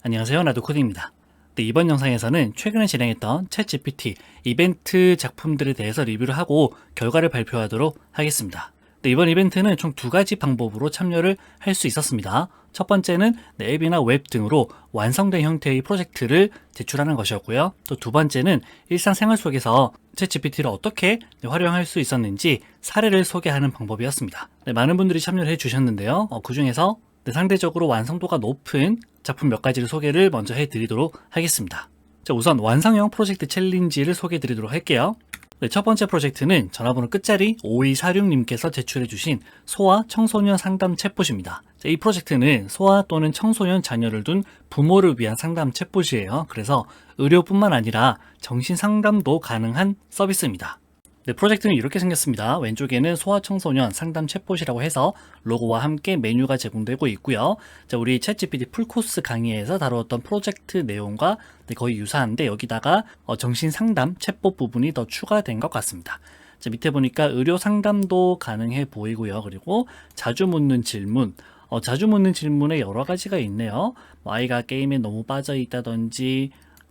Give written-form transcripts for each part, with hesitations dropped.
안녕하세요, 나도코드입니다. 네, 이번 영상에서는 최근에 진행했던 챗GPT 이벤트 작품들에 대해서 리뷰를 하고 결과를 발표하도록 하겠습니다. 네, 이번 이벤트는 총 두 가지 방법으로 참여를 할 수 있었습니다. 첫 번째는 앱이나 웹 등으로 완성된 형태의 프로젝트를 제출하는 것이었고요. 또 두 번째는 일상생활 속에서 챗GPT를 어떻게 활용할 수 있었는지 사례를 소개하는 방법이었습니다. 네, 많은 분들이 참여를 해주셨는데요. 그 중에서 상대적으로 완성도가 높은 작품 몇 가지를 소개를 먼저 해드리도록 하겠습니다. 자, 우선 완성형 프로젝트 챌린지를 소개해드리도록 할게요. 네, 첫 번째 프로젝트는 전화번호 끝자리 5246님께서 제출해주신 소아 청소년 상담 챗봇입니다. 자, 이 프로젝트는 소아 또는 청소년 자녀를 둔 부모를 위한 상담 챗봇이에요. 그래서 의료뿐만 아니라 정신 상담도 가능한 서비스입니다. 네, 프로젝트는 이렇게 생겼습니다. 왼쪽에는 소아청소년 상담 챗봇이라고 해서 로고와 함께 메뉴가 제공되고 있고요. 자, 우리 챗GPT 풀코스 강의에서 다루었던 프로젝트 내용과 거의 유사한데 여기다가 정신 상담 챗봇 부분이 더 추가된 것 같습니다. 자, 밑에 보니까 의료 상담도 가능해 보이고요. 그리고 자주 묻는 질문, 자주 묻는 질문에 여러 가지가 있네요. 아이가 게임에 너무 빠져 있다든지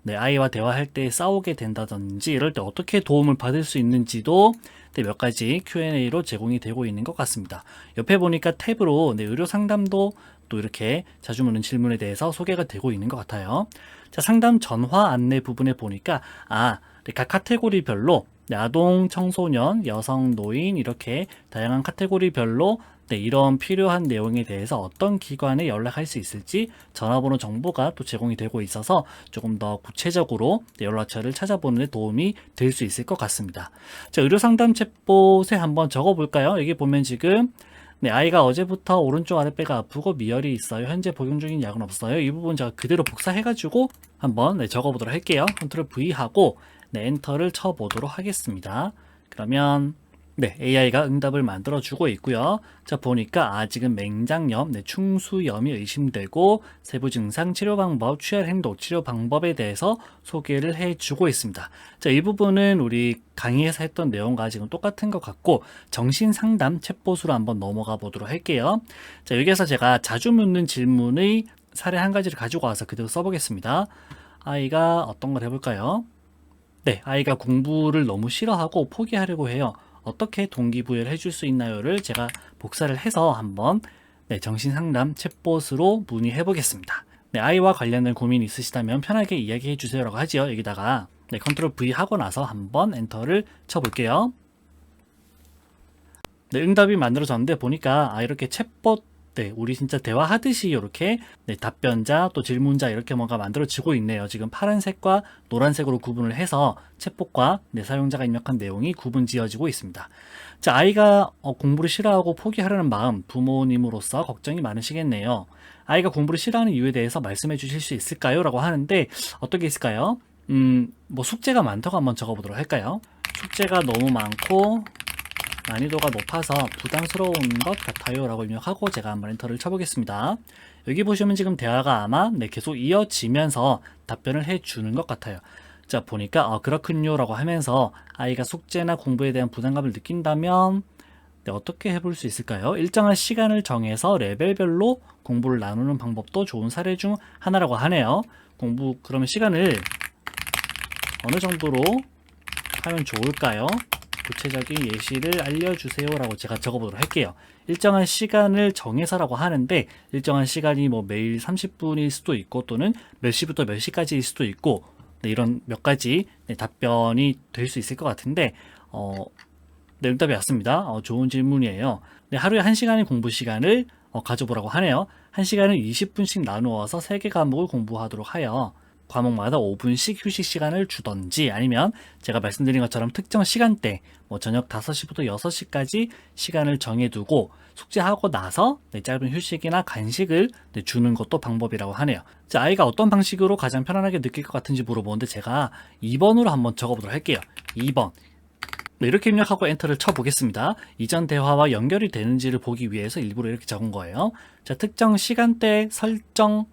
아이와 대화할 때 싸우게 된다든지 이럴 때 어떻게 도움을 받을 수 있는지도 몇 가지 Q&A로 제공이 되고 있는 것 같습니다. 옆에 보니까 탭으로 의료 상담도 또 이렇게 자주 묻는 질문에 대해서 소개가 되고 있는 것 같아요. 자, 상담 전화 안내 부분에 보니까 각 카테고리별로 아동, 청소년, 여성, 노인 이렇게 다양한 카테고리별로 이런 필요한 내용에 대해서 어떤 기관에 연락할 수 있을지 전화번호 정보가 또 제공이 되고 있어서 조금 더 구체적으로 연락처를 찾아보는 데 도움이 될 수 있을 것 같습니다. 자, 의료상담 챗봇에 한번 적어볼까요? 여기 보면 지금 아이가 어제부터 오른쪽 아랫배가 아프고 미열이 있어요. 현재 복용 중인 약은 없어요. 이 부분 제가 그대로 복사해가지고 한번 적어보도록 할게요. 컨트롤 V 하고 엔터를 쳐보도록 하겠습니다. 그러면 AI가 응답을 만들어주고 있고요. 자, 보니까 지금 맹장염, 충수염이 의심되고 세부 증상, 치료 방법, 취할 행동, 치료 방법에 대해서 소개를 해주고 있습니다. 자, 이 부분은 우리 강의에서 했던 내용과 지금 똑같은 것 같고 정신상담 챗봇으로 한번 넘어가 보도록 할게요. 자, 여기에서 제가 자주 묻는 질문의 사례 한 가지를 가지고 와서 그대로 써보겠습니다. 아이가 어떤 걸 해볼까요? 아이가 공부를 너무 싫어하고 포기하려고 해요. 어떻게 동기부여를 해줄 수 있나요를 제가 복사를 해서 한번 정신상담 챗봇으로 문의해 보겠습니다. 아이와 관련된 고민이 있으시다면 편하게 이야기해 주세요라고 하지요. 여기다가 컨트롤 V 하고 나서 한번 엔터를 쳐볼게요. 응답이 만들어졌는데 보니까 이렇게 챗봇 우리 진짜 대화하듯이 이렇게 답변자 또 질문자 이렇게 뭔가 만들어지고 있네요. 지금 파란색과 노란색으로 구분을 해서 챗봇과 사용자가 입력한 내용이 구분 지어지고 있습니다. 자, 아이가 공부를 싫어하고 포기하려는 마음 부모님으로서 걱정이 많으시겠네요. 아이가 공부를 싫어하는 이유에 대해서 말씀해 주실 수 있을까요? 라고 하는데 어떻게 있을까요? 뭐 숙제가 많다고 한번 적어보도록 할까요? 숙제가 너무 많고 난이도가 높아서 부담스러운 것 같아요 라고 입력하고 제가 한번 엔터를 쳐보겠습니다. 여기 보시면 지금 대화가 아마 계속 이어지면서 답변을 해주는 것 같아요. 자, 보니까 그렇군요 라고 하면서 아이가 숙제나 공부에 대한 부담감을 느낀다면 어떻게 해볼 수 있을까요? 일정한 시간을 정해서 레벨별로 공부를 나누는 방법도 좋은 사례 중 하나라고 하네요. 그러면 시간을 어느 정도로 하면 좋을까요? 구체적인 예시를 알려주세요 라고 제가 적어보도록 할게요. 일정한 시간을 정해서라고 하는데 일정한 시간이 뭐 매일 30분일 수도 있고 또는 몇 시부터 몇 시까지일 수도 있고 이런 몇 가지 답변이 될 수 있을 것 같은데 응답이 왔습니다. 좋은 질문이에요. 하루에 1시간의 공부 시간을 가져보라고 하네요. 1시간을 20분씩 나누어서 3개 과목을 공부하도록 하여 과목마다 5분씩 휴식 시간을 주던지 아니면 제가 말씀드린 것처럼 특정 시간대 저녁 5시부터 6시까지 시간을 정해두고 숙제하고 나서 짧은 휴식이나 간식을 주는 것도 방법이라고 하네요. 자, 아이가 어떤 방식으로 가장 편안하게 느낄 것 같은지 물어보는데 제가 2번으로 한번 적어보도록 할게요. 2번 이렇게 입력하고 엔터를 쳐보겠습니다. 이전 대화와 연결이 되는지를 보기 위해서 일부러 이렇게 적은 거예요. 자, 특정 시간대 설정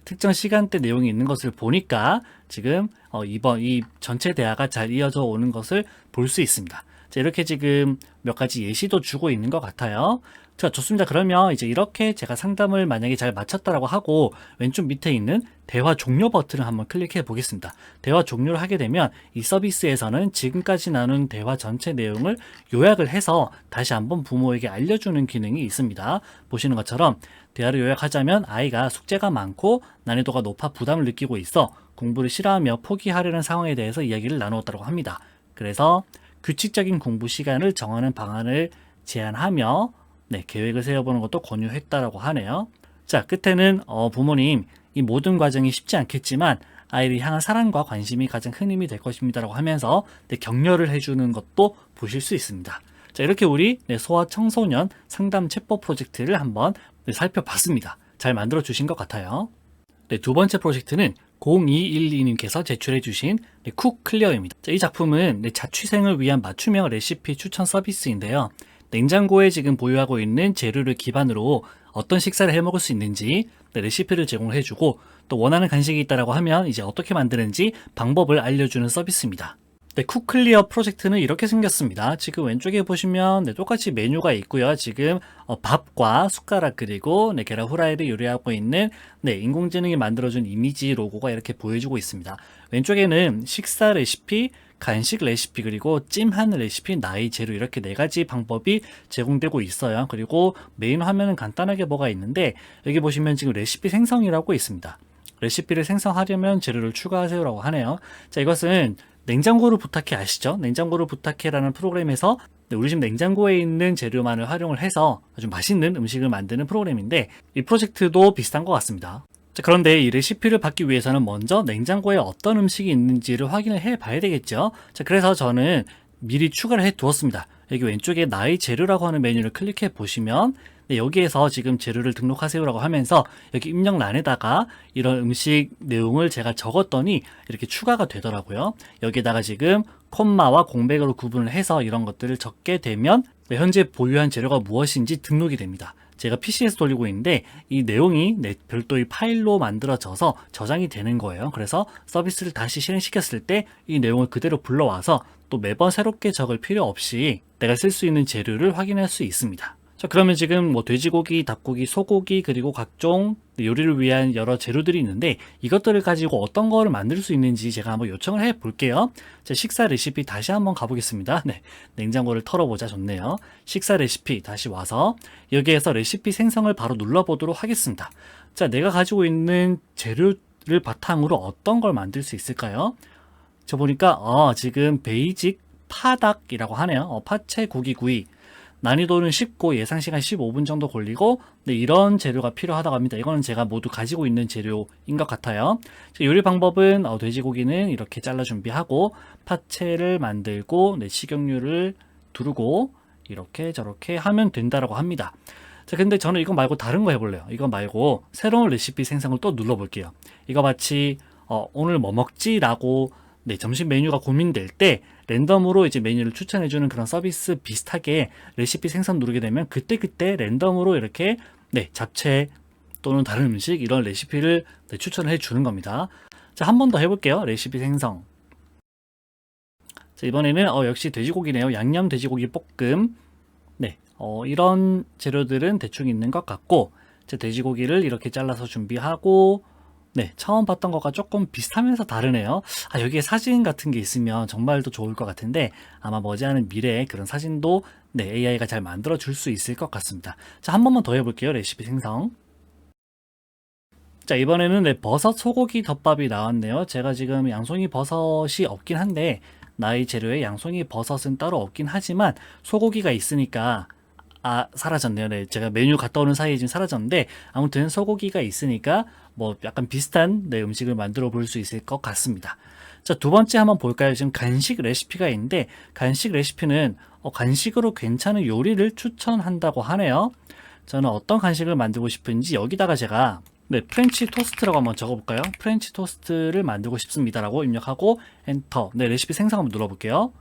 특정 시간대 내용이 있는 것을 보니까 지금 이번 이 전체 대화가 잘 이어져 오는 것을 볼 수 있습니다. 자, 이렇게 지금 몇 가지 예시도 주고 있는 것 같아요. 자, 좋습니다. 그러면 이제 이렇게 제가 상담을 만약에 잘 마쳤다라고 하고 왼쪽 밑에 있는 대화 종료 버튼을 한번 클릭해 보겠습니다. 대화 종료를 하게 되면 이 서비스에서는 지금까지 나눈 대화 전체 내용을 요약을 해서 다시 한번 부모에게 알려주는 기능이 있습니다. 보시는 것처럼 대화를 요약하자면 아이가 숙제가 많고 난이도가 높아 부담을 느끼고 있어 공부를 싫어하며 포기하려는 상황에 대해서 이야기를 나누었다고 합니다. 그래서 규칙적인 공부 시간을 정하는 방안을 제안하며 계획을 세워보는 것도 권유했다라고 하네요. 자, 끝에는 부모님, 이 모든 과정이 쉽지 않겠지만 아이를 향한 사랑과 관심이 가장 큰 힘이 될 것입니다라고 하면서 격려를 해주는 것도 보실 수 있습니다. 자, 이렇게 우리 소아 청소년 상담 챗봇 프로젝트를 한번 살펴봤습니다. 잘 만들어 주신 것 같아요. 두 번째 프로젝트는 0212님께서 제출해 주신 쿡 클리어입니다. 이 작품은 자취생을 위한 맞춤형 레시피 추천 서비스인데요. 냉장고에 지금 보유하고 있는 재료를 기반으로 어떤 식사를 해 먹을 수 있는지 레시피를 제공해 주고 또 원하는 간식이 있다라고 하면 이제 어떻게 만드는지 방법을 알려주는 서비스입니다. 쿡클리어 프로젝트는 이렇게 생겼습니다. 지금 왼쪽에 보시면 똑같이 메뉴가 있고요. 지금 밥과 숟가락 그리고 계란 후라이를 요리하고 있는 인공지능이 만들어준 이미지 로고가 이렇게 보여주고 있습니다. 왼쪽에는 식사 레시피, 간식 레시피, 그리고 찜한 레시피, 나이, 재료 이렇게 4가지 방법이 제공되고 있어요. 그리고 메인 화면은 간단하게 뭐가 있는데 여기 보시면 지금 레시피 생성이라고 있습니다. 레시피를 생성하려면 재료를 추가하세요라고 하네요. 자, 이것은 냉장고를 부탁해 아시죠? 냉장고를 부탁해라는 프로그램에서 우리 집 냉장고에 있는 재료만을 활용을 해서 아주 맛있는 음식을 만드는 프로그램인데 이 프로젝트도 비슷한 것 같습니다. 자, 그런데 이 레시피를 받기 위해서는 먼저 냉장고에 어떤 음식이 있는지를 확인을 해 봐야 되겠죠. 자, 그래서 저는 미리 추가를 해 두었습니다. 여기 왼쪽에 나의 재료라고 하는 메뉴를 클릭해 보시면 여기에서 지금 재료를 등록하세요라고 하면서 여기 입력란에다가 이런 음식 내용을 제가 적었더니 이렇게 추가가 되더라고요. 여기에다가 지금 콤마와 공백으로 구분을 해서 이런 것들을 적게 되면 현재 보유한 재료가 무엇인지 등록이 됩니다. 제가 PC에서 돌리고 있는데 이 내용이 별도의 파일로 만들어져서 저장이 되는 거예요. 그래서 서비스를 다시 실행시켰을 때 이 내용을 그대로 불러와서 또 매번 새롭게 적을 필요 없이 내가 쓸 수 있는 재료를 확인할 수 있습니다. 자, 그러면 지금 돼지고기, 닭고기, 소고기 그리고 각종 요리를 위한 여러 재료들이 있는데 이것들을 가지고 어떤 거를 만들 수 있는지 제가 한번 요청을 해 볼게요. 자, 식사 레시피 다시 한번 가보겠습니다. 냉장고를 털어보자. 좋네요. 식사 레시피 다시 와서 여기에서 레시피 생성을 바로 눌러보도록 하겠습니다. 자, 내가 가지고 있는 재료를 바탕으로 어떤 걸 만들 수 있을까요? 저 보니까 지금 베이직 파닭이라고 하네요. 파채 고기 구이. 난이도는 쉽고 예상시간 15분 정도 걸리고 이런 재료가 필요하다고 합니다. 이거는 제가 모두 가지고 있는 재료인 것 같아요. 요리 방법은 돼지고기는 이렇게 잘라 준비하고 파채를 만들고 식용유를 두르고 이렇게 저렇게 하면 된다라고 합니다. 자, 근데 저는 이거 말고 다른 거 해볼래요. 이거 말고 새로운 레시피 생성을 또 눌러볼게요. 이거 마치 오늘 뭐 먹지? 라고 점심 메뉴가 고민될 때 랜덤으로 이제 메뉴를 추천해주는 그런 서비스 비슷하게 레시피 생성 누르게 되면 그때그때 랜덤으로 이렇게 잡채 또는 다른 음식 이런 레시피를 추천해 주는 겁니다. 자, 한 번 더 해볼게요. 레시피 생성. 자, 이번에는 역시 돼지고기네요. 양념 돼지고기 볶음. 이런 재료들은 대충 있는 것 같고 자, 돼지고기를 이렇게 잘라서 준비하고 처음 봤던 것과 조금 비슷하면서 다르네요. 여기에 사진 같은 게 있으면 정말 더 좋을 것 같은데 아마 머지않은 미래에 그런 사진도 AI가 잘 만들어 줄 수 있을 것 같습니다. 자, 한 번만 더 해볼게요. 레시피 생성. 자, 이번에는 버섯 소고기 덮밥이 나왔네요. 제가 지금 양송이 버섯이 없긴 한데 나의 재료에 양송이 버섯은 따로 없긴 하지만 소고기가 있으니까 사라졌네요. 제가 메뉴 갔다 오는 사이에 지금 사라졌는데 아무튼 소고기가 있으니까 뭐 약간 비슷한 음식을 만들어 볼 수 있을 것 같습니다. 자, 두 번째 한번 볼까요? 지금 간식 레시피가 있는데 간식 레시피는 간식으로 괜찮은 요리를 추천한다고 하네요. 저는 어떤 간식을 만들고 싶은지 여기다가 제가 프렌치 토스트라고 한번 적어볼까요? 프렌치 토스트를 만들고 싶습니다라고 입력하고 엔터. 레시피 생성 한번 눌러볼게요.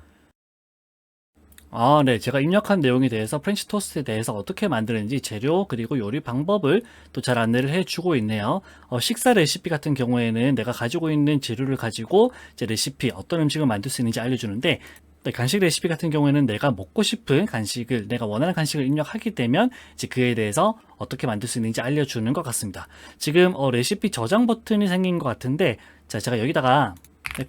제가 입력한 내용에 대해서 프렌치 토스트에 대해서 어떻게 만드는지 재료 그리고 요리 방법을 또 잘 안내를 해주고 있네요. 식사 레시피 같은 경우에는 내가 가지고 있는 재료를 가지고 이제 레시피 어떤 음식을 만들 수 있는지 알려주는데 네, 간식 레시피 같은 경우에는 내가 먹고 싶은 간식을, 내가 원하는 간식을 입력하게 되면 이제 그에 대해서 어떻게 만들 수 있는지 알려주는 것 같습니다. 지금 레시피 저장 버튼이 생긴 것 같은데, 자, 제가 여기다가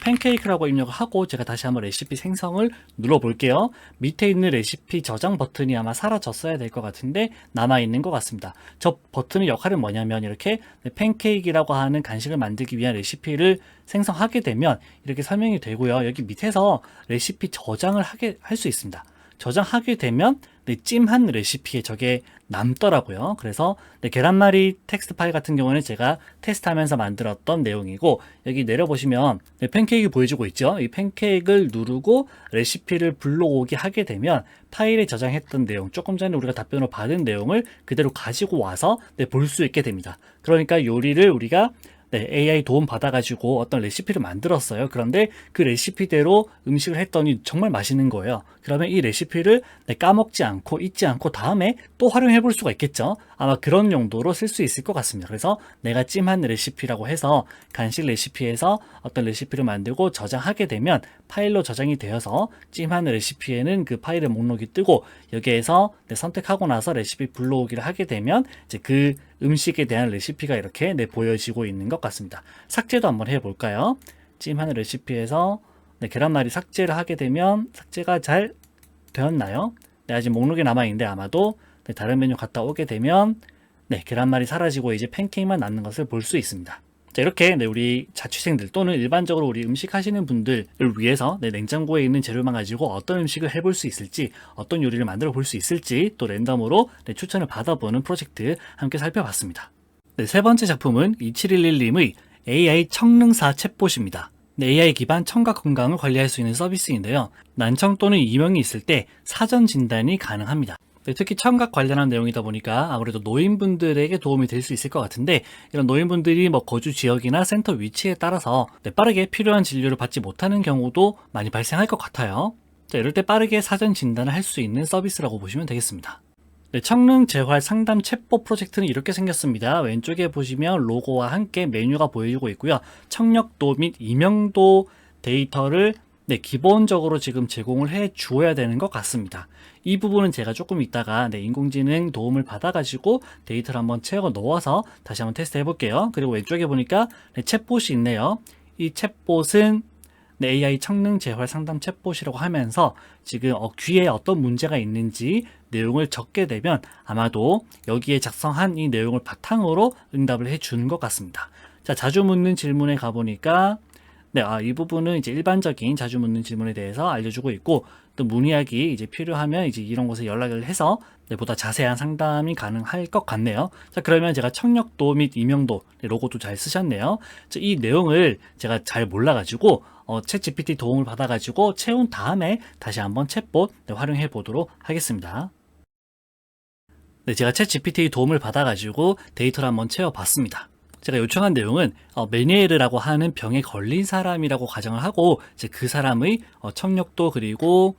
팬케이크라고 입력을 하고 제가 다시 한번 레시피 생성을 눌러 볼게요. 밑에 있는 레시피 저장 버튼이 아마 사라졌어야 될 것 같은데 남아 있는 것 같습니다. 저 버튼의 역할은 뭐냐면 이렇게 팬케이크라고 하는 간식을 만들기 위한 레시피를 생성하게 되면 이렇게 설명이 되고요. 여기 밑에서 레시피 저장을 할 수 있습니다. 저장하게 되면 찜한 레시피에 저게 남더라고요. 그래서 계란말이 텍스트 파일 같은 경우는 제가 테스트하면서 만들었던 내용이고, 여기 내려보시면 팬케이크 보여주고 있죠. 이 팬케이크를 누르고 레시피를 불러오게 하게 되면 파일에 저장했던 내용, 조금 전에 우리가 답변으로 받은 내용을 그대로 가지고 와서 볼 수 있게 됩니다. 그러니까 요리를 우리가 AI 도움 받아가지고 어떤 레시피를 만들었어요. 그런데 그 레시피대로 음식을 했더니 정말 맛있는 거예요. 그러면 이 레시피를 까먹지 않고 잊지 않고 다음에 또 활용해 볼 수가 있겠죠. 아마 그런 용도로 쓸 수 있을 것 같습니다. 그래서 내가 찜한 레시피라고 해서 간식 레시피에서 어떤 레시피를 만들고 저장하게 되면 파일로 저장이 되어서 찜한 레시피에는 그 파일의 목록이 뜨고, 여기에서 선택하고 나서 레시피 불러오기를 하게 되면 이제 그 음식에 대한 레시피가 이렇게 보여지고 있는 것 같습니다. 삭제도 한번 해볼까요? 찜한 레시피에서 계란말이 삭제를 하게 되면 삭제가 잘 되었나요? 아직 목록에 남아있는데 아마도 다른 메뉴 갔다 오게 되면 계란말이 사라지고 이제 팬케이크만 남는 것을 볼 수 있습니다. 자, 이렇게 우리 자취생들 또는 일반적으로 우리 음식 하시는 분들을 위해서 냉장고에 있는 재료만 가지고 어떤 음식을 해볼 수 있을지, 어떤 요리를 만들어 볼 수 있을지 또 랜덤으로 추천을 받아보는 프로젝트 함께 살펴봤습니다. 세 번째 작품은 2711님의 AI 청능사 챗봇입니다. AI 기반 청각 건강을 관리할 수 있는 서비스인데요. 난청 또는 이명이 있을 때 사전 진단이 가능합니다. 특히 청각 관련한 내용이다 보니까 아무래도 노인분들에게 도움이 될 수 있을 것 같은데, 이런 노인분들이 거주 지역이나 센터 위치에 따라서 빠르게 필요한 진료를 받지 못하는 경우도 많이 발생할 것 같아요. 자, 이럴 때 빠르게 사전 진단을 할 수 있는 서비스라고 보시면 되겠습니다. 청능 재활 상담 챗봇 프로젝트는 이렇게 생겼습니다. 왼쪽에 보시면 로고와 함께 메뉴가 보여지고 있고요. 청력도 및 이명도 데이터를 기본적으로 지금 제공을 해 주어야 되는 것 같습니다. 이 부분은 제가 조금 이따가 인공지능 도움을 받아가지고 데이터를 한번 채워 넣어서 다시 한번 테스트 해볼게요. 그리고 왼쪽에 보니까 챗봇이 있네요. 이 챗봇은 AI 청능 재활 상담 챗봇이라고 하면서 지금 귀에 어떤 문제가 있는지 내용을 적게 되면 아마도 여기에 작성한 이 내용을 바탕으로 응답을 해주는 것 같습니다. 자, 자주 묻는 질문에 가보니까 이 부분은 이제 일반적인 자주 묻는 질문에 대해서 알려주고 있고, 또 문의하기 이제 필요하면 이제 이런 곳에 연락을 해서 보다 자세한 상담이 가능할 것 같네요. 자, 그러면 제가 청력도 및 이명도 로고도 잘 쓰셨네요. 자, 이 내용을 제가 잘 몰라가지고 챗 GPT 도움을 받아가지고 채운 다음에 다시 한번 챗봇 활용해 보도록 하겠습니다. 제가 챗 GPT 도움을 받아가지고 데이터를 한번 채워봤습니다. 제가 요청한 내용은 메니에르라고 하는 병에 걸린 사람이라고 가정을 하고, 이제 그 사람의 청력도 그리고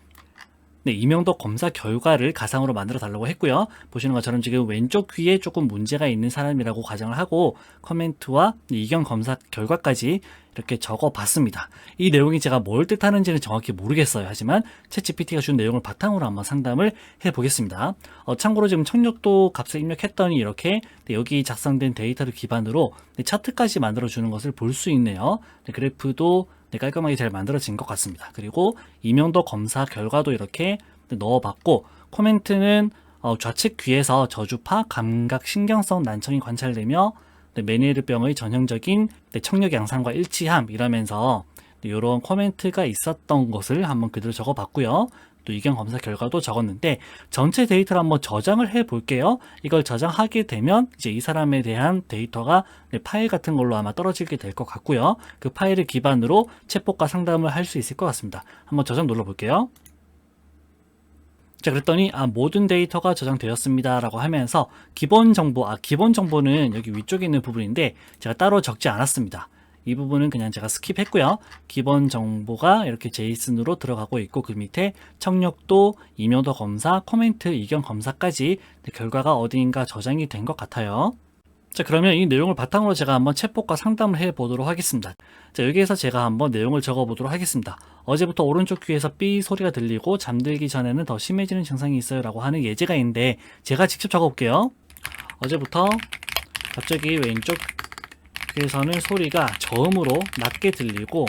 이명도 검사 결과를 가상으로 만들어 달라고 했고요. 보시는 것처럼 지금 왼쪽 귀에 조금 문제가 있는 사람이라고 가정을 하고 코멘트와 이경 검사 결과까지 이렇게 적어 봤습니다. 이 내용이 제가 뭘 뜻하는지는 정확히 모르겠어요. 하지만 챗GPT가 준 내용을 바탕으로 한번 상담을 해 보겠습니다. 참고로 지금 청력도 값을 입력했더니 이렇게 여기 작성된 데이터를 기반으로 차트까지 만들어 주는 것을 볼 수 있네요. 그래프도 깔끔하게 잘 만들어진 것 같습니다. 그리고 이명도 검사 결과도 이렇게 넣어봤고, 코멘트는 좌측 귀에서 저주파, 감각, 신경성 난청이 관찰되며 메니에르병의 전형적인 청력 양상과 일치함 이러면서 이런 코멘트가 있었던 것을 한번 그대로 적어봤고요. 또 이경 검사 결과도 적었는데 전체 데이터를 한번 저장을 해 볼게요. 이걸 저장하게 되면 이제 이 사람에 대한 데이터가 파일 같은 걸로 아마 떨어지게 될 것 같고요. 그 파일을 기반으로 챗봇과 상담을 할 수 있을 것 같습니다. 한번 저장 눌러 볼게요. 자, 그랬더니 모든 데이터가 저장되었습니다 라고 하면서 기본 정보는 여기 위쪽에 있는 부분인데 제가 따로 적지 않았습니다. 이 부분은 그냥 제가 스킵했고요. 기본 정보가 이렇게 제이슨으로 들어가고 있고, 그 밑에 청력도, 이명도 검사, 코멘트, 이경 검사까지 결과가 어디인가 저장이 된 것 같아요. 자, 그러면 이 내용을 바탕으로 제가 한번 챗봇과 상담을 해 보도록 하겠습니다. 자, 여기에서 제가 한번 내용을 적어 보도록 하겠습니다. 어제부터 오른쪽 귀에서 삐 소리가 들리고 잠들기 전에는 더 심해지는 증상이 있어요 라고 하는 예제가 있는데, 제가 직접 적어 볼게요. 어제부터 갑자기 왼쪽 귀에서는 소리가 저음으로 낮게 들리고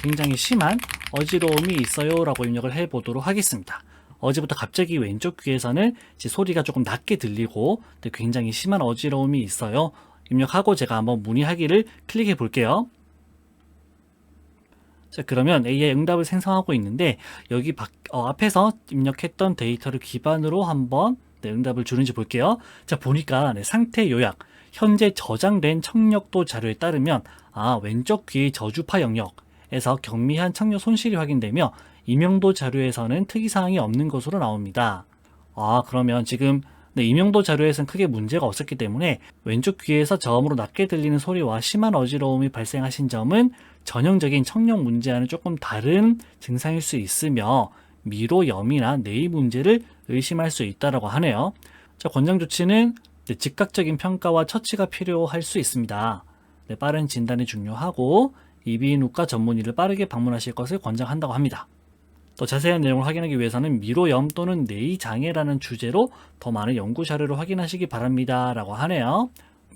굉장히 심한 어지러움이 있어요 라고 입력을 해 보도록 하겠습니다. 어제부터 갑자기 왼쪽 귀에서는 이제 소리가 조금 낮게 들리고 굉장히 심한 어지러움이 있어요. 입력하고 제가 한번 문의하기를 클릭해 볼게요. 자, 그러면 AI 응답을 생성하고 있는데, 여기 앞에서 입력했던 데이터를 기반으로 한번 응답을 주는지 볼게요. 자, 보니까 상태 요약, 현재 저장된 청력도 자료에 따르면 왼쪽 귀 저주파 영역에서 경미한 청력 손실이 확인되며 임용도 자료에서는 특이사항이 없는 것으로 나옵니다. 그러면 지금 임용도 자료에서는 크게 문제가 없었기 때문에 왼쪽 귀에서 저음으로 낮게 들리는 소리와 심한 어지러움이 발생하신 점은 전형적인 청력 문제와는 조금 다른 증상일 수 있으며 미로염이나 뇌의 문제를 의심할 수 있다고 하네요. 자, 권장 조치는 즉각적인 평가와 처치가 필요할 수 있습니다. 빠른 진단이 중요하고 이비인후과 전문의를 빠르게 방문하실 것을 권장한다고 합니다. 더 자세한 내용을 확인하기 위해서는 미로염 또는 뇌의 장애라는 주제로 더 많은 연구 자료를 확인하시기 바랍니다 라고 하네요.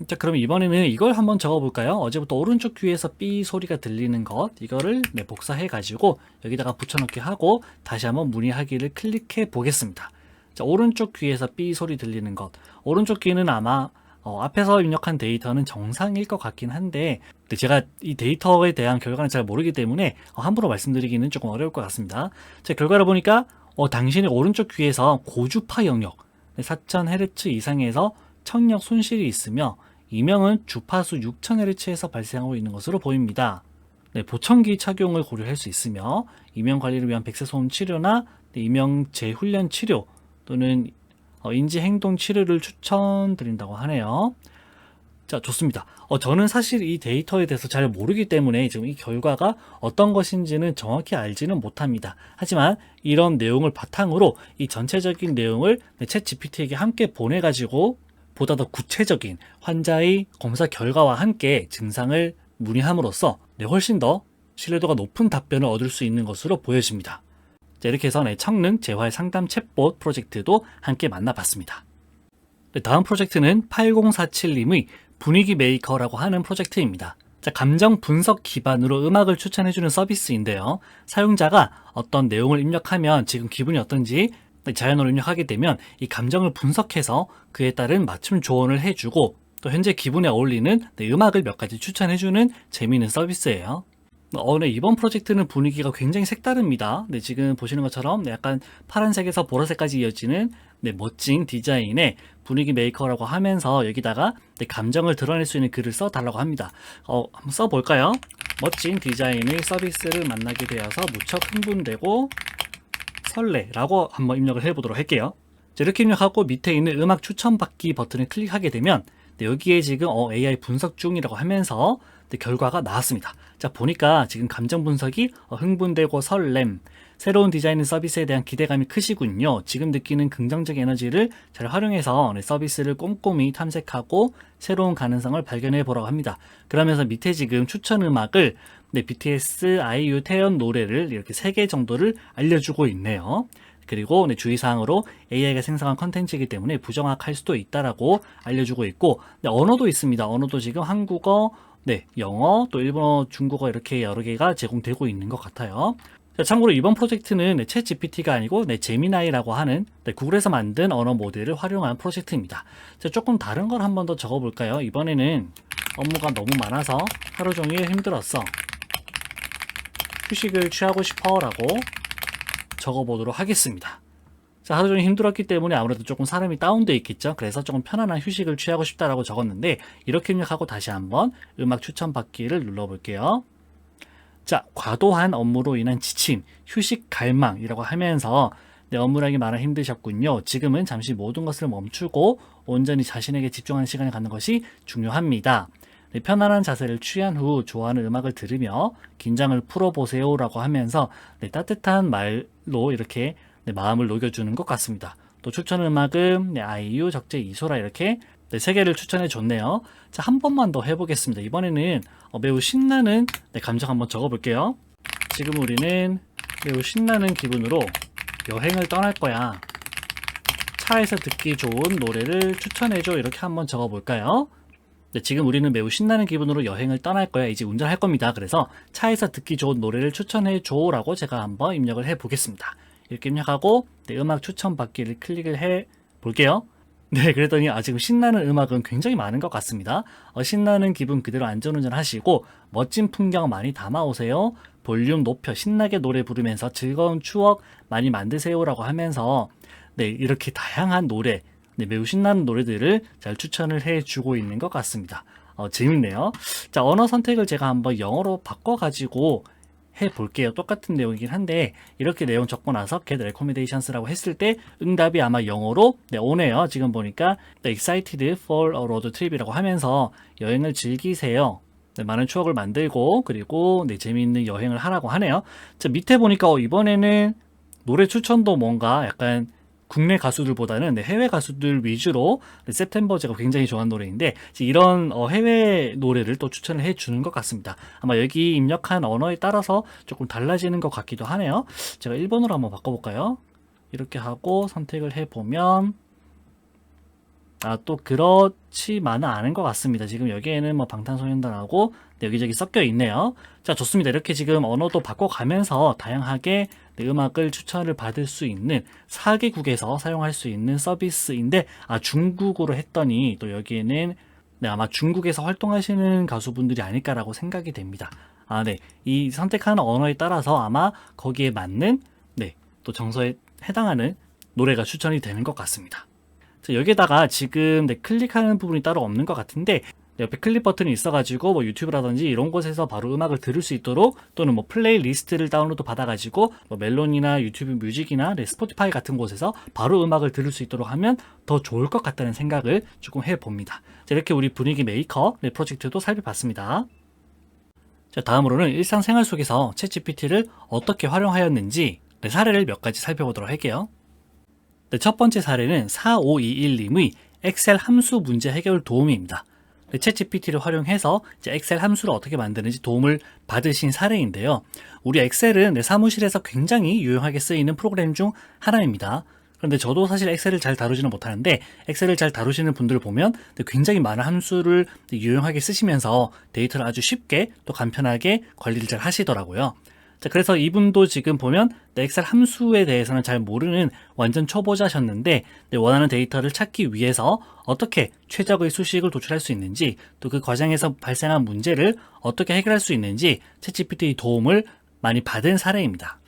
자, 그럼 이번에는 이걸 한번 적어볼까요? 어제부터 오른쪽 귀에서 삐 소리가 들리는 것, 이거를 복사해 가지고 여기다가 붙여넣기 하고 다시 한번 문의하기를 클릭해 보겠습니다. 자, 오른쪽 귀에서 삐 소리 들리는 것, 오른쪽 귀는 아마 앞에서 입력한 데이터는 정상일 것 같긴 한데, 제가 이 데이터에 대한 결과는 잘 모르기 때문에 함부로 말씀드리기는 조금 어려울 것 같습니다. 제 결과를 보니까 당신의 오른쪽 귀에서 고주파 영역 4000Hz 이상에서 청력 손실이 있으며 이명은 주파수 6000Hz에서 발생하고 있는 것으로 보입니다. 보청기 착용을 고려할 수 있으며 이명 관리를 위한 백세소음 치료나 이명 재훈련 치료 또는 인지행동 치료를 추천드린다고 하네요. 자, 좋습니다. 저는 사실 이 데이터에 대해서 잘 모르기 때문에 지금 이 결과가 어떤 것인지는 정확히 알지는 못합니다. 하지만 이런 내용을 바탕으로 이 전체적인 내용을 챗 GPT에게 함께 보내가지고 보다 더 구체적인 환자의 검사 결과와 함께 증상을 문의함으로써 훨씬 더 신뢰도가 높은 답변을 얻을 수 있는 것으로 보여집니다. 자, 이렇게 해서 청능 재활 상담 챗봇 프로젝트도 함께 만나봤습니다. 다음 프로젝트는 8047님의 분위기 메이커라고 하는 프로젝트입니다. 자, 감정 분석 기반으로 음악을 추천해주는 서비스인데요. 사용자가 어떤 내용을 입력하면 지금 기분이 어떤지 자연어로 입력하게 되면 이 감정을 분석해서 그에 따른 맞춤 조언을 해주고 또 현재 기분에 어울리는 음악을 몇 가지 추천해주는 재미있는 서비스예요. 이번 프로젝트는 분위기가 굉장히 색다릅니다. 지금 보시는 것처럼 약간 파란색에서 보라색까지 이어지는 멋진 디자인의 분위기 메이커라고 하면서 여기다가 감정을 드러낼 수 있는 글을 써달라고 합니다. 한번 써볼까요? 멋진 디자인의 서비스를 만나게 되어서 무척 흥분되고 설레라고 한번 입력을 해보도록 할게요. 자, 이렇게 입력하고 밑에 있는 음악 추천받기 버튼을 클릭하게 되면 여기에 지금 AI 분석 중이라고 하면서 결과가 나왔습니다. 자, 보니까 지금 감정 분석이 흥분되고 설렘, 새로운 디자인 서비스에 대한 기대감이 크시군요. 지금 느끼는 긍정적 에너지를 잘 활용해서 서비스를 꼼꼼히 탐색하고 새로운 가능성을 발견해 보라고 합니다. 그러면서 밑에 지금 추천 음악을 BTS, 아이유, 태연 노래를 이렇게 3개 정도를 알려주고 있네요. 그리고 주의사항으로 AI가 생성한 컨텐츠이기 때문에 부정확할 수도 있다라고 알려주고 있고, 언어도 있습니다. 언어도 지금 한국어, 영어, 또 일본어, 중국어 이렇게 여러 개가 제공되고 있는 것 같아요. 자, 참고로 이번 프로젝트는 챗 GPT가 아니고 제미나이라고 하는 구글에서 만든 언어 모델을 활용한 프로젝트입니다. 자, 조금 다른 걸 한 번 더 적어볼까요? 이번에는 업무가 너무 많아서 하루 종일 힘들었어. 휴식을 취하고 싶어 라고 적어보도록 하겠습니다. 자, 하루 종일 힘들었기 때문에 아무래도 조금 사람이 다운되어 있겠죠. 그래서 조금 편안한 휴식을 취하고 싶다라고 적었는데 이렇게 입력하고 다시 한번 음악 추천받기를 눌러볼게요. 자, 과도한 업무로 인한 지침, 휴식 갈망이라고 하면서 업무량이 많아 힘드셨군요. 지금은 잠시 모든 것을 멈추고 온전히 자신에게 집중하는 시간을 갖는 것이 중요합니다. 편안한 자세를 취한 후 좋아하는 음악을 들으며 긴장을 풀어보세요 라고 하면서 따뜻한 말로 이렇게 마음을 녹여주는 것 같습니다. 또 추천 음악은 아이유, 적재, 이소라 이렇게 네, 3개를 추천해 줬네요. 자, 한 번만 더 해보겠습니다. 이번에는 매우 신나는 감정 한번 적어볼게요. 지금 우리는 매우 신나는 기분으로 여행을 떠날 거야. 차에서 듣기 좋은 노래를 추천해줘. 이렇게 한번 적어볼까요? 네, 지금 우리는 매우 신나는 기분으로 여행을 떠날 거야. 이제 운전할 겁니다. 그래서 차에서 듣기 좋은 노래를 추천해줘 라고 제가 한번 입력을 해 보겠습니다. 이렇게 입력하고 음악 추천 받기를 클릭을 해 볼게요. 네, 그랬더니 지금 신나는 음악은 굉장히 많은 것 같습니다. 신나는 기분 그대로 안전운전 하시고 멋진 풍경 많이 담아오세요. 볼륨 높여 신나게 노래 부르면서 즐거운 추억 많이 만드세요 라고 하면서 이렇게 다양한 노래, 매우 신나는 노래들을 잘 추천을 해주고 있는 것 같습니다. 재밌네요. 자, 언어 선택을 제가 한번 영어로 바꿔가지고 해볼게요. 똑같은 내용이긴 한데 이렇게 내용 적고 나서 get recommendations라고 했을 때 응답이 아마 영어로 오네요. 지금 보니까 excited for a road trip이라고 하면서 여행을 즐기세요. 많은 추억을 만들고 그리고 재미있는 여행을 하라고 하네요. 자, 밑에 보니까 이번에는 노래 추천도 뭔가 약간 국내 가수들보다는 해외 가수들 위주로 September 제가 굉장히 좋아하는 노래인데 이런 해외 노래를 또 추천을 해주는 것 같습니다. 아마 여기 입력한 언어에 따라서 조금 달라지는 것 같기도 하네요. 제가 일본어로 한번 바꿔볼까요? 이렇게 하고 선택을 해보면 또 그렇지만은 않은 것 같습니다. 지금 여기에는 뭐 방탄소년단하고 여기저기 섞여 있네요. 자, 좋습니다. 이렇게 지금 언어도 바꿔가면서 다양하게 음악을 추천을 받을 수 있는 4개국에서 사용할 수 있는 서비스인데 중국어로 했더니 또 여기에는 아마 중국에서 활동하시는 가수분들이 아닐까라고 생각이 됩니다. 이 선택하는 언어에 따라서 아마 거기에 맞는 또 정서에 해당하는 노래가 추천이 되는 것 같습니다. 자, 여기에다가 지금 클릭하는 부분이 따로 없는 것 같은데 옆에 클릭 버튼이 있어가지고 뭐 유튜브라든지 이런 곳에서 바로 음악을 들을 수 있도록 또는 뭐 플레이리스트를 다운로드 받아가지고 뭐 멜론이나 유튜브 뮤직이나 스포티파이 같은 곳에서 바로 음악을 들을 수 있도록 하면 더 좋을 것 같다는 생각을 조금 해봅니다. 자, 이렇게 우리 분위기 메이커 프로젝트도 살펴봤습니다. 자, 다음으로는 일상생활 속에서 챗GPT를 어떻게 활용하였는지 사례를 몇 가지 살펴보도록 할게요. 첫 번째 사례는 4521님의 엑셀 함수 문제 해결 도우미입니다. 챗GPT를 활용해서 이제 엑셀 함수를 어떻게 만드는지 도움을 받으신 사례인데요. 우리 엑셀은 사무실에서 굉장히 유용하게 쓰이는 프로그램 중 하나입니다. 그런데 저도 사실 엑셀을 잘 다루지는 못하는데 엑셀을 잘 다루시는 분들을 보면 굉장히 많은 함수를 유용하게 쓰시면서 데이터를 아주 쉽게 또 간편하게 관리를 잘 하시더라고요. 자, 그래서 이분도 지금 보면 엑셀 함수에 대해서는 잘 모르는 완전 초보자셨는데 원하는 데이터를 찾기 위해서 어떻게 최적의 수식을 도출할 수 있는지 또 그 과정에서 발생한 문제를 어떻게 해결할 수 있는지 챗GPT 도움을 많이 받은 사례입니다.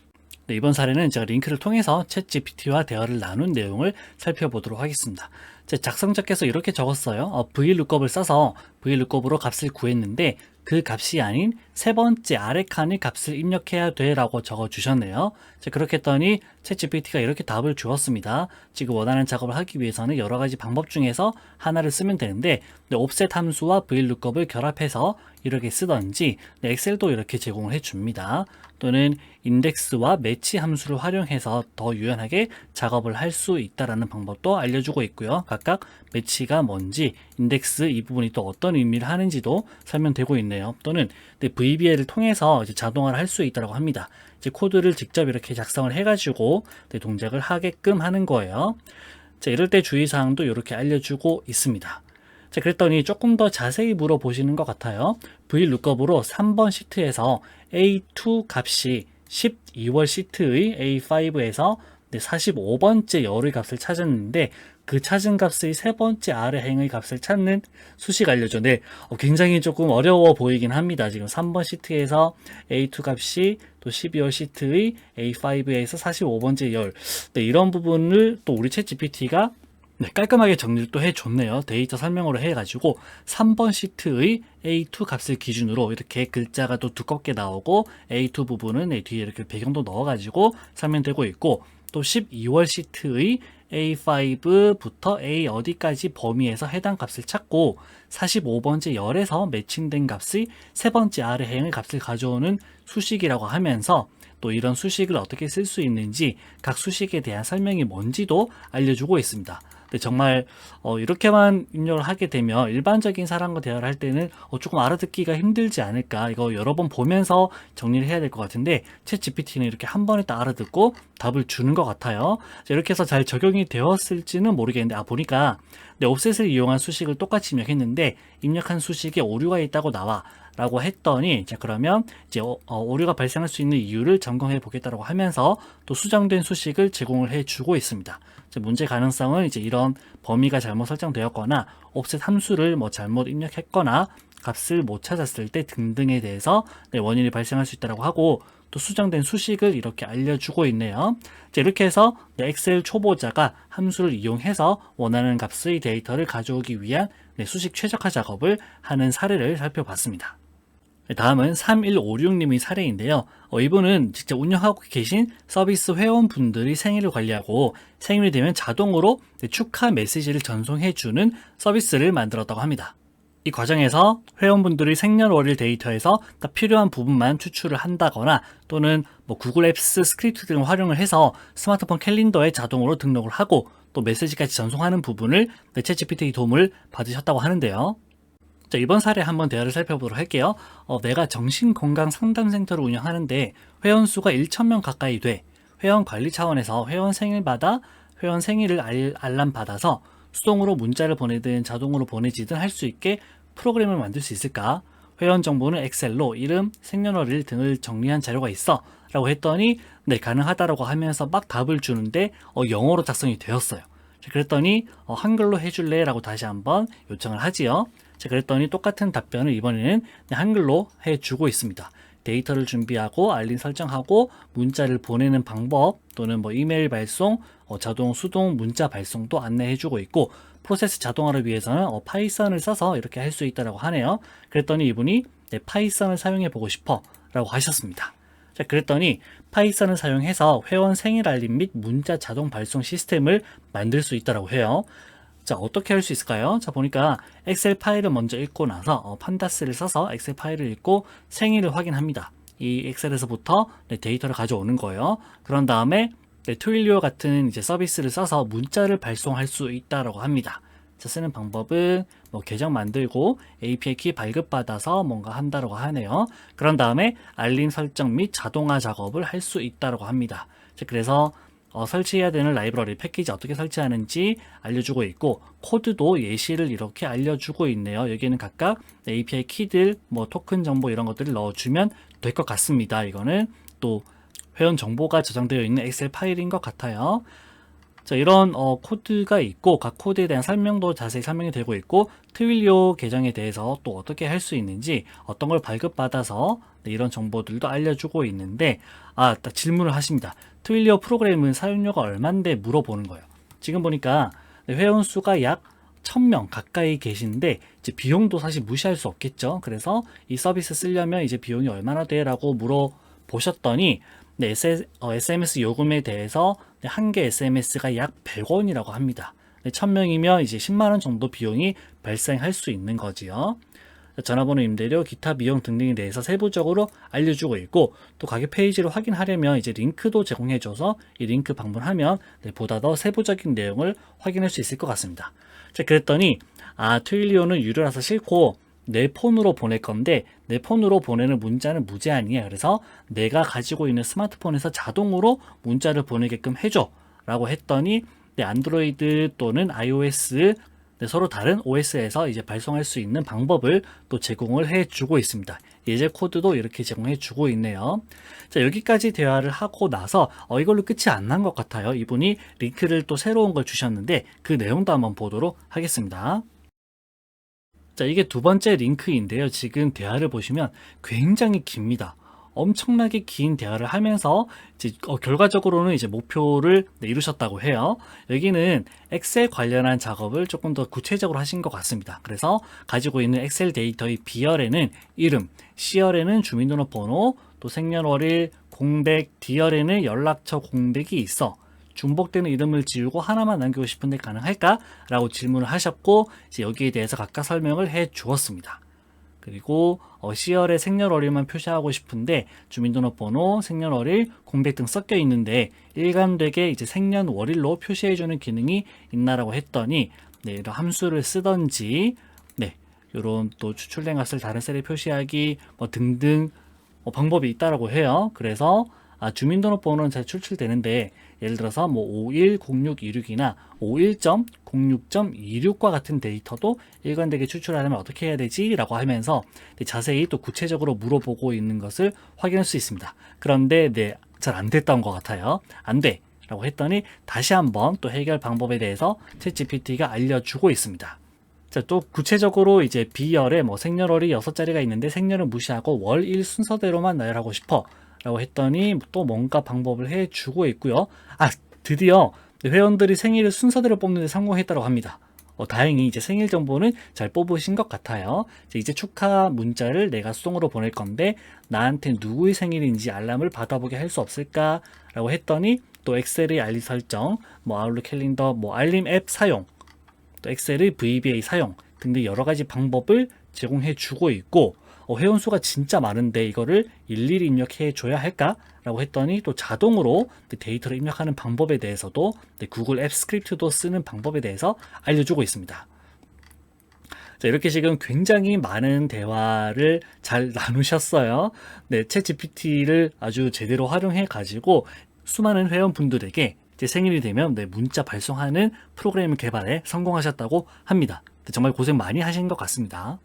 이번 사례는 제가 링크를 통해서 챗GPT와 대화를 나눈 내용을 살펴보도록 하겠습니다. 작성자께서 이렇게 적었어요. VLOOKUP을 써서 VLOOKUP으로 값을 구했는데 그 값이 아닌 세 번째 아래 칸의 값을 입력해야 돼 라고 적어주셨네요. 그렇게 했더니 챗GPT가 이렇게 답을 주었습니다. 지금 원하는 작업을 하기 위해서는 여러 가지 방법 중에서 하나를 쓰면 되는데 옵셋 함수와 VLOOKUP을 결합해서 이렇게 쓰던지 엑셀도 이렇게 제공을 해줍니다. 또는 인덱스와 매치 함수를 활용해서 더 유연하게 작업을 할 수 있다는 방법도 알려주고 있고요. 각각 매치가 뭔지 인덱스 이 부분이 또 어떤 의미를 하는지도 설명되고 있네요. 또는 VBA를 통해서 이제 자동화를 할 수 있다고 합니다. 이제 코드를 직접 이렇게 작성을 해가지고 동작을 하게끔 하는 거예요. 자, 이럴 때 주의사항도 이렇게 알려주고 있습니다. 자, 그랬더니 조금 더 자세히 물어보시는 것 같아요. VLOOKUP으로 3번 시트에서 A2 값이 12월 시트의 A5에서 45번째 열의 값을 찾았는데 그 찾은 값의 세 번째 아래 행의 값을 찾는 수식 알려줘. 굉장히 조금 어려워 보이긴 합니다. 지금 3번 시트에서 A2 값이 또 12월 시트의 A5에서 45번째 열. 이런 부분을 또 우리 챗GPT가 깔끔하게 정리를 또 해줬네요. 데이터 설명으로 해가지고 3번 시트의 A2 값을 기준으로 이렇게 글자가 또 두껍게 나오고 A2 부분은 뒤에 이렇게 배경도 넣어가지고 설명되고 있고 또 12월 시트의 A5부터 A 어디까지 범위에서 해당 값을 찾고 45번째 열에서 매칭된 값의 세 번째 아래 행의 값을 가져오는 수식이라고 하면서 또 이런 수식을 어떻게 쓸 수 있는지 각 수식에 대한 설명이 뭔지도 알려주고 있습니다. 근데 정말 이렇게만 입력을 하게 되면 일반적인 사람과 대화를 할 때는 조금 알아듣기가 힘들지 않을까, 이거 여러 번 보면서 정리를 해야 될 것 같은데 챗 GPT는 이렇게 한 번에 딱 알아듣고 답을 주는 것 같아요. 이렇게 해서 잘 적용이 되었을지는 모르겠는데, 보니까 옵셋을 이용한 수식을 똑같이 입력했는데 입력한 수식에 오류가 있다고 나와 라고 했더니, 자 그러면 이제 오류가 발생할 수 있는 이유를 점검해 보겠다라고 하면서 또 수정된 수식을 제공을 해 주고 있습니다. 문제 가능성은 이제 이런 범위가 잘못 설정되었거나 옵셋 함수를 잘못 입력했거나 값을 못 찾았을 때 등등에 대해서 원인이 발생할 수 있다고 하고, 또 수정된 수식을 이렇게 알려주고 있네요. 이렇게 해서 엑셀 초보자가 함수를 이용해서 원하는 값의 데이터를 가져오기 위한 수식 최적화 작업을 하는 사례를 살펴봤습니다. 다음은 3156님의 사례인데요. 이분은 직접 운영하고 계신 서비스 회원분들이 생일을 관리하고 생일이 되면 자동으로 축하 메시지를 전송해주는 서비스를 만들었다고 합니다. 이 과정에서 회원분들이 생년월일 데이터에서 딱 필요한 부분만 추출을 한다거나 또는 구글 앱스 스크립트 등을 활용을 해서 스마트폰 캘린더에 자동으로 등록을 하고 또 메시지까지 전송하는 부분을 챗 GPT 도움을 받으셨다고 하는데요. 자, 이번 사례 한번 대화를 살펴보도록 할게요. 내가 정신건강상담센터를 운영하는데 회원 수가 1,000명 가까이 돼. 회원 관리 차원에서 회원 생일마다 회원 생일을 알람 받아서 수동으로 문자를 보내든 자동으로 보내지든 할 수 있게 프로그램을 만들 수 있을까? 회원 정보는 엑셀로 이름, 생년월일 등을 정리한 자료가 있어 라고 했더니 네, 가능하다라고 하면서 막 답을 주는데 영어로 작성이 되었어요. 그랬더니 한글로 해줄래? 라고 다시 한번 요청을 하지요. 그랬더니 똑같은 답변을 이번에는 한글로 해주고 있습니다. 데이터를 준비하고 알림 설정하고 문자를 보내는 방법 또는 이메일 발송, 자동 수동 문자 발송도 안내해주고 있고, 프로세스 자동화를 위해서는 파이썬을 써서 이렇게 할 수 있다고 하네요. 그랬더니 이분이 파이썬을 사용해 보고 싶어 라고 하셨습니다. 자, 그랬더니 파이썬을 사용해서 회원 생일 알림 및 문자 자동 발송 시스템을 만들 수 있다고 해요. 자, 어떻게 할 수 있을까요? 자, 보니까 엑셀 파일을 먼저 읽고 나서 판다스를 써서 엑셀 파일을 읽고 생일을 확인합니다. 이 엑셀에서부터 데이터를 가져오는 거예요. 그런 다음에 트윌리오 같은 이제 서비스를 써서 문자를 발송할 수 있다고 합니다. 자, 쓰는 방법은 계정 만들고 API 키 발급받아서 뭔가 한다고 하네요. 그런 다음에 알림 설정 및 자동화 작업을 할 수 있다고 합니다. 자, 그래서 설치해야 되는 라이브러리 패키지 어떻게 설치하는지 알려주고 있고, 코드도 예시를 이렇게 알려주고 있네요. 여기에는 각각 API 키들, 토큰 정보 이런 것들을 넣어주면 될 것 같습니다. 이거는 또 회원 정보가 저장되어 있는 엑셀 파일인 것 같아요. 자, 이런 코드가 있고 각 코드에 대한 설명도 자세히 설명이 되고 있고, 트윌리오 계정에 대해서 또 어떻게 할 수 있는지 어떤 걸 발급받아서 이런 정보들도 알려주고 있는데, 딱 질문을 하십니다. 트윌리오 프로그램은 사용료가 얼만데 물어보는 거예요. 지금 보니까 회원 수가 약 1,000명 가까이 계신데 이제 비용도 사실 무시할 수 없겠죠. 그래서 이 서비스 쓰려면 이제 비용이 얼마나 돼? 라고 물어보셨더니 SMS 요금에 대해서 한 개 SMS가 약 100원이라고 합니다. 1,000명이면 이제 10만 원 정도 비용이 발생할 수 있는 거지요. 전화번호, 임대료, 기타 비용 등등에 대해서 세부적으로 알려주고 있고, 또 가격 페이지를 확인하려면 이제 링크도 제공해줘서 이 링크 방문하면 보다 더 세부적인 내용을 확인할 수 있을 것 같습니다. 자, 그랬더니 트윌리오는 유료라서 싫고 내 폰으로 보낼 건데 내 폰으로 보내는 문자는 무제한이야. 그래서 내가 가지고 있는 스마트폰에서 자동으로 문자를 보내게끔 해줘 라고 했더니 안드로이드 또는 iOS 서로 다른 OS에서 이제 발송할 수 있는 방법을 또 제공을 해주고 있습니다. 예제 코드도 이렇게 제공해주고 있네요. 자, 여기까지 대화를 하고 나서 이걸로 끝이 안 난 것 같아요. 이분이 링크를 또 새로운 걸 주셨는데 그 내용도 한번 보도록 하겠습니다. 자, 이게 두 번째 링크인데요. 지금 대화를 보시면 굉장히 깁니다. 엄청나게 긴 대화를 하면서 이제 결과적으로는 이제 목표를 이루셨다고 해요. 여기는 엑셀 관련한 작업을 조금 더 구체적으로 하신 것 같습니다. 그래서 가지고 있는 엑셀 데이터의 B열에는 이름, C열에는 주민등록번호, 또 생년월일, 공백, D열에는 연락처 공백이 있어. 중복되는 이름을 지우고 하나만 남기고 싶은데 가능할까? 라고 질문을 하셨고, 이제 여기에 대해서 각각 설명을 해 주었습니다. 그리고 시열에 생년월일만 표시하고 싶은데 주민등록번호, 생년월일, 공백 등 섞여 있는데 일관되게 이제 생년월일로 표시해주는 기능이 있나라고 했더니 네, 이런 함수를 쓰던지 네, 이런 또 추출된 값을 다른 셀에 표시하기 뭐 등등 방법이 있다라고 해요. 그래서 주민등록번호는 잘 출출되는데 예를 들어서 뭐 510626이나 51.06.26과 같은 데이터도 일관되게 추출하려면 어떻게 해야 되지? 라고 하면서 자세히 또 구체적으로 물어보고 있는 것을 확인할 수 있습니다. 그런데 네, 잘 안 됐던 것 같아요. 안 돼! 라고 했더니 다시 한번 또 해결 방법에 대해서 챗GPT가 알려주고 있습니다. 자, 또 구체적으로 이제 B열에 뭐 생년월일 6자리가 있는데 생년을 무시하고 월, 일 순서대로만 나열하고 싶어 라고 했더니 또 뭔가 방법을 해주고 있고요. 드디어 회원들이 생일을 순서대로 뽑는 데 성공했다고 합니다. 다행히 이제 생일 정보는 잘 뽑으신 것 같아요. 이제 축하 문자를 내가 수동으로 보낼 건데 나한테 누구의 생일인지 알람을 받아보게 할 수 없을까? 라고 했더니 또 엑셀의 알림 설정, 뭐 아웃룩 캘린더, 뭐 알림 앱 사용, 또 엑셀의 VBA 사용 등등 여러 가지 방법을 제공해 주고 있고 회원수가 진짜 많은데 이거를 일일이 입력해 줘야 할까? 라고 했더니 또 자동으로 데이터를 입력하는 방법에 대해서도 구글 앱 스크립트도 쓰는 방법에 대해서 알려주고 있습니다. 자, 이렇게 지금 굉장히 많은 대화를 잘 나누셨어요. 네, 챗GPT를 아주 제대로 활용해 가지고 수많은 회원분들에게 제 생일이 되면 문자 발송하는 프로그램 개발에 성공하셨다고 합니다. 정말 고생 많이 하신 것 같습니다.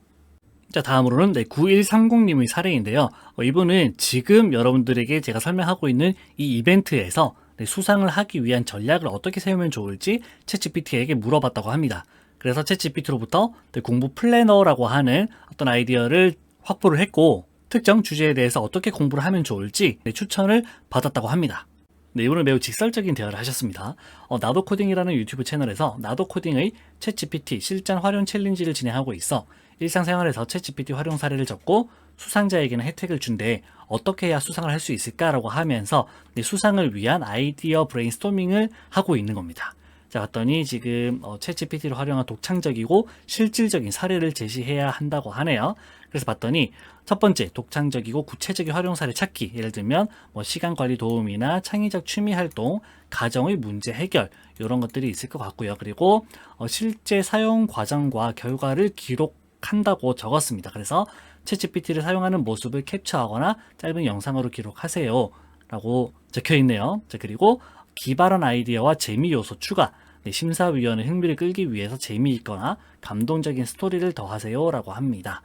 자, 다음으로는 9130님의 사례인데요. 이분은 지금 여러분들에게 제가 설명하고 있는 이 이벤트에서 수상을 하기 위한 전략을 어떻게 세우면 좋을지 챗GPT에게 물어봤다고 합니다. 그래서 챗GPT로부터 공부 플래너라고 하는 어떤 아이디어를 확보를 했고 특정 주제에 대해서 어떻게 공부를 하면 좋을지 추천을 받았다고 합니다. 네, 이분은 매우 직설적인 대화를 하셨습니다. 나도 코딩이라는 유튜브 채널에서 나도 코딩의 챗GPT 실전 활용 챌린지를 진행하고 있어 일상생활에서 챗GPT 활용 사례를 적고 수상자에게는 혜택을 준대 어떻게 해야 수상을 할 수 있을까라고 하면서 수상을 위한 아이디어 브레인스토밍을 하고 있는 겁니다. 자, 봤더니 지금 챗GPT를 활용한 독창적이고 실질적인 사례를 제시해야 한다고 하네요. 그래서 봤더니 첫 번째, 독창적이고 구체적인 활용 사례 찾기. 예를 들면 뭐 시간 관리 도움이나 창의적 취미 활동, 가정의 문제 해결 이런 것들이 있을 것 같고요. 그리고 실제 사용 과정과 결과를 기록한다고 적었습니다. 그래서 챗GPT를 사용하는 모습을 캡처하거나 짧은 영상으로 기록하세요 라고 적혀 있네요. 자, 그리고 기발한 아이디어와 재미 요소 추가. 심사위원의 흥미를 끌기 위해서 재미있거나 감동적인 스토리를 더하세요 라고 합니다.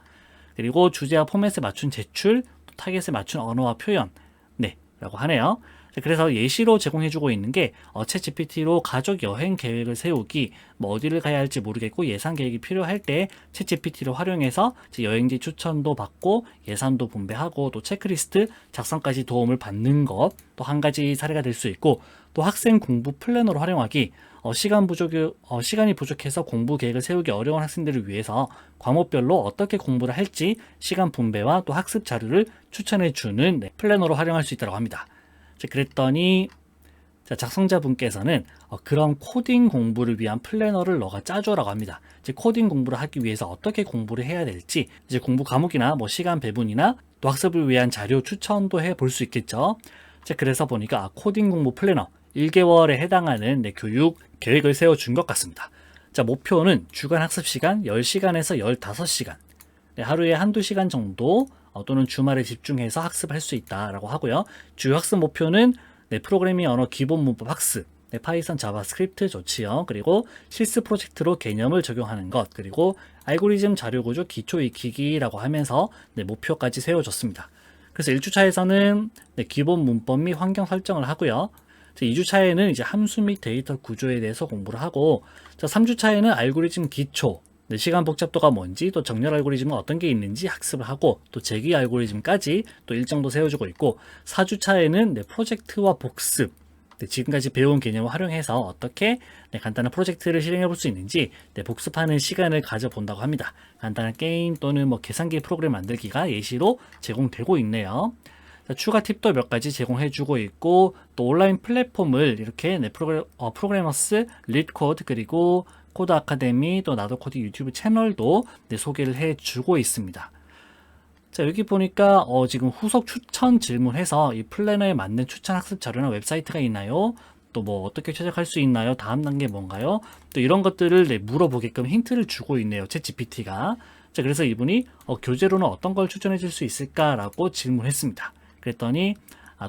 그리고 주제와 포맷에 맞춘 제출, 타겟에 맞춘 언어와 표현 라고 하네요. 그래서 예시로 제공해주고 있는 게 챗GPT로 가족 여행 계획을 세우기, 뭐 어디를 가야 할지 모르겠고 예산 계획이 필요할 때 챗GPT를 활용해서 여행지 추천도 받고 예산도 분배하고 또 체크리스트 작성까지 도움을 받는 것 또 한 가지 사례가 될 수 있고 또 학생 공부 플래너로 활용하기, 시간이 부족해서 공부 계획을 세우기 어려운 학생들을 위해서 과목별로 어떻게 공부를 할지 시간 분배와 또 학습 자료를 추천해주는 플래너로 활용할 수 있다고 합니다. 그랬더니 작성자분께서는 그런 코딩 공부를 위한 플래너를 너가 짜줘라고 합니다. 이제 코딩 공부를 하기 위해서 어떻게 공부를 해야 될지 이제 공부 과목이나 뭐 시간 배분이나 또 학습을 위한 자료 추천도 해볼 수 있겠죠. 그래서 보니까 코딩 공부 플래너 1개월에 해당하는 교육 계획을 세워준 것 같습니다. 자, 목표는 주간 학습 시간 10시간에서 15시간, 하루에 한두 시간 정도 또는 주말에 집중해서 학습할 수 있다라고 하고요. 주요 학습 목표는 프로그래밍 언어 기본 문법 학습, 파이썬, 자바스크립트 좋지요. 그리고 실습 프로젝트로 개념을 적용하는 것, 그리고 알고리즘 자료 구조 기초 익히기라고 하면서 목표까지 세워줬습니다. 그래서 1주차에서는 기본 문법 및 환경 설정을 하고요. 2주차에는 이제 함수 및 데이터 구조에 대해서 공부를 하고 3주차에는 알고리즘 기초, 시간 복잡도가 뭔지 또 정렬 알고리즘은 어떤 게 있는지 학습을 하고 또 재기 알고리즘까지 또 일정도 세워주고 있고 4주차에는 프로젝트와 복습, 지금까지 배운 개념을 활용해서 어떻게 간단한 프로젝트를 실행해 볼 수 있는지 복습하는 시간을 가져본다고 합니다. 간단한 게임 또는 뭐 계산기 프로그램 만들기가 예시로 제공되고 있네요. 추가 팁도 몇 가지 제공해주고 있고 또 온라인 플랫폼을 이렇게 프로그래머스 리드코드 그리고 코드 아카데미 또 나도 코딩 유튜브 채널도 소개를 해주고 있습니다. 자, 여기 보니까 지금 후속 추천 질문해서 이 플래너에 맞는 추천 학습 자료나 웹사이트가 있나요? 또 뭐 어떻게 최적할 수 있나요? 다음 단계 뭔가요? 또 이런 것들을 물어보게끔 힌트를 주고 있네요. 챗GPT가. 자, 그래서 이분이 교재로는 어떤 걸 추천해 줄 수 있을까라고 질문했습니다. 그랬더니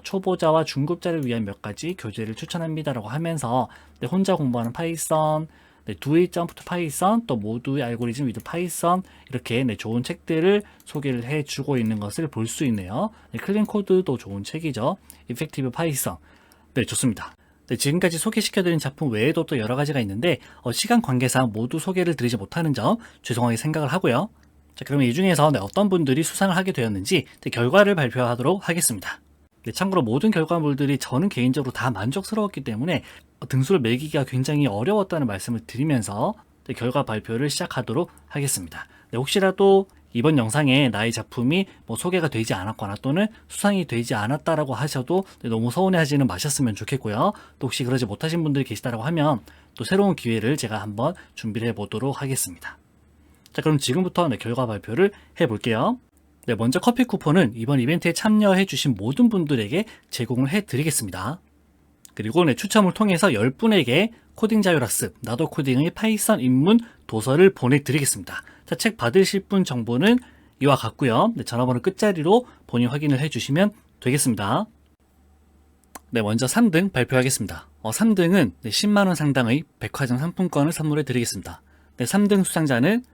초보자와 중급자를 위한 몇 가지 교재를 추천합니다라고 하면서 혼자 공부하는 파이썬, Do It Jump to Python, 또 모두의 알고리즘 위드 파이썬 이렇게 좋은 책들을 소개를 해주고 있는 것을 볼 수 있네요. 클린 코드도 좋은 책이죠. Effective Python. 네, 좋습니다. 네, 지금까지 소개시켜드린 작품 외에도 또 여러 가지가 있는데 시간 관계상 모두 소개를 드리지 못하는 점 죄송하게 생각을 하고요. 자, 그러면 이 중에서 어떤 분들이 수상을 하게 되었는지 결과를 발표하도록 하겠습니다. 네, 참고로 모든 결과물들이 저는 개인적으로 다 만족스러웠기 때문에 등수를 매기기가 굉장히 어려웠다는 말씀을 드리면서 결과 발표를 시작하도록 하겠습니다. 네, 혹시라도 이번 영상에 나의 작품이 소개가 되지 않았거나 또는 수상이 되지 않았다라고 하셔도 너무 서운해하지는 마셨으면 좋겠고요. 또 혹시 그러지 못하신 분들이 계시다라고 하면 또 새로운 기회를 제가 한번 준비를 해보도록 하겠습니다. 자, 그럼 지금부터 결과 발표를 해볼게요. 네, 먼저 커피 쿠폰은 이번 이벤트에 참여해주신 모든 분들에게 제공을 해드리겠습니다. 그리고 추첨을 통해서 10분에게 코딩 자율학습, 나도 코딩의 파이썬 입문 도서를 보내드리겠습니다. 자, 책 받으실 분 정보는 이와 같고요. 네, 전화번호 끝자리로 본인 확인을 해주시면 되겠습니다. 네, 먼저 3등 발표하겠습니다. 3등은 10만원 상당의 백화점 상품권을 선물해 드리겠습니다. 네, 3등 수상자는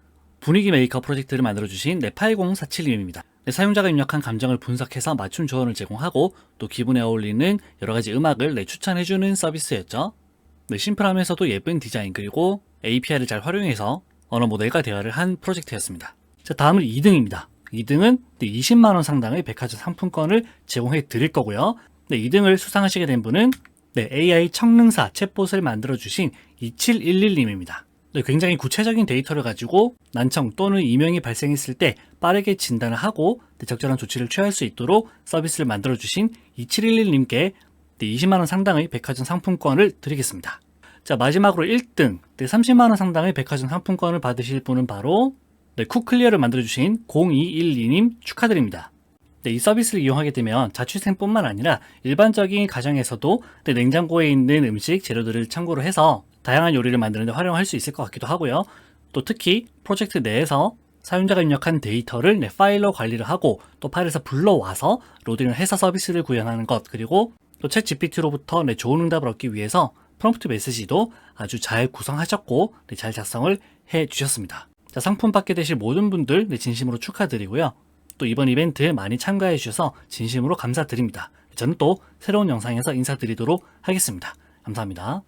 분위기 메이커 프로젝트를 만들어주신 8047님입니다. 사용자가 입력한 감정을 분석해서 맞춤 조언을 제공하고 또 기분에 어울리는 여러가지 음악을 추천해주는 서비스였죠. 심플하면서도 예쁜 디자인 그리고 API를 잘 활용해서 언어 모델과 대화를 한 프로젝트였습니다. 자, 다음은 2등입니다. 2등은 20만원 상당의 백화점 상품권을 제공해 드릴 거고요. 2등을 수상하시게 된 분은 AI 청능사 챗봇을 만들어주신 2711님입니다. 굉장히 구체적인 데이터를 가지고 난청 또는 이명이 발생했을 때 빠르게 진단을 하고 적절한 조치를 취할 수 있도록 서비스를 만들어주신 2711님께 20만원 상당의 백화점 상품권을 드리겠습니다. 자, 마지막으로 1등 30만원 상당의 백화점 상품권을 받으실 분은 바로 쿡클리어를 만들어주신 0212님 축하드립니다. 이 서비스를 이용하게 되면 자취생뿐만 아니라 일반적인 가정에서도 냉장고에 있는 음식 재료들을 참고로 해서 다양한 요리를 만드는 데 활용할 수 있을 것 같기도 하고요. 또 특히 프로젝트 내에서 사용자가 입력한 데이터를 파일로 관리를 하고 또 파일에서 불러와서 로딩을 해서 서비스를 구현하는 것, 그리고 또 챗 GPT로부터 좋은 응답을 얻기 위해서 프롬프트 메시지도 아주 잘 구성하셨고 잘 작성을 해 주셨습니다. 자, 상품 받게 되실 모든 분들 진심으로 축하드리고요. 또 이번 이벤트 많이 참가해 주셔서 진심으로 감사드립니다. 저는 또 새로운 영상에서 인사드리도록 하겠습니다. 감사합니다.